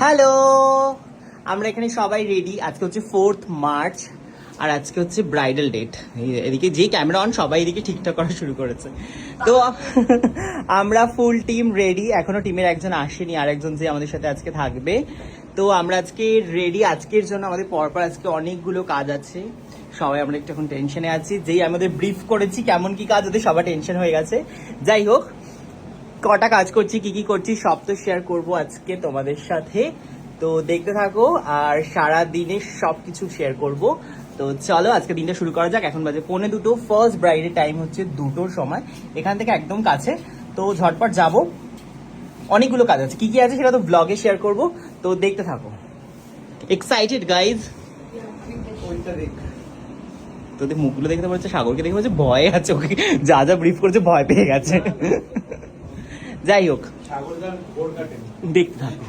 Hello, আমরা এখানে সবাই রেডি। আজকে হচ্ছে 4th মার্চ আর আজকে হচ্ছে ব্রাইডাল ডেট। এদিকে যে ক্যামেরা অন সবাই এদিকে ঠিকঠাক করা শুরু করেছে। তো আমরা ফুল টিম রেডি। এখনো টিমের একজন আসেনি, আর একজন যে আমাদের সাথে আজকে থাকবে। তো আমরা আজকে রেডি। আজকের জন্য আমাদের পরপর আজকে অনেকগুলো কাজ আছে। সবাই আমরা একটু এখন টেনশনে আছি। যেই আমাদের ব্রিফ করেছি কেমন কি কাজ হতে সবার টেনশন হয়ে গেছে। যাই হোক, কটা কাজ করছি, কি কি করছি সব তো শেয়ার করবো আজকে তোমাদের সাথে। তো দেখতে থাকো, আর সারা দিনে সবকিছু শেয়ার করব। তো চলো আজকে দিনটা শুরু করা যাক। এখন বাজে 1:45। ফার্স্ট ব্রাইডের টাইম হচ্ছে 2টোর সময়, এখান থেকে একদম কাছে। তো ঝটপট যাব, অনেকগুলো কাজ আছে। কি কি আছে সেটা তো ব্লগে শেয়ার করব। তো দেখতে থাকো। Excited guys? তোদের মুখগুলো দেখতে পাচ্ছে, সাগরকে দেখে পাচ্ছে ভয় আছে, ওকে যা যা ব্রিফ করেছে ভয় পেয়ে গেছে। যাই হোক, দেখতে থাকো।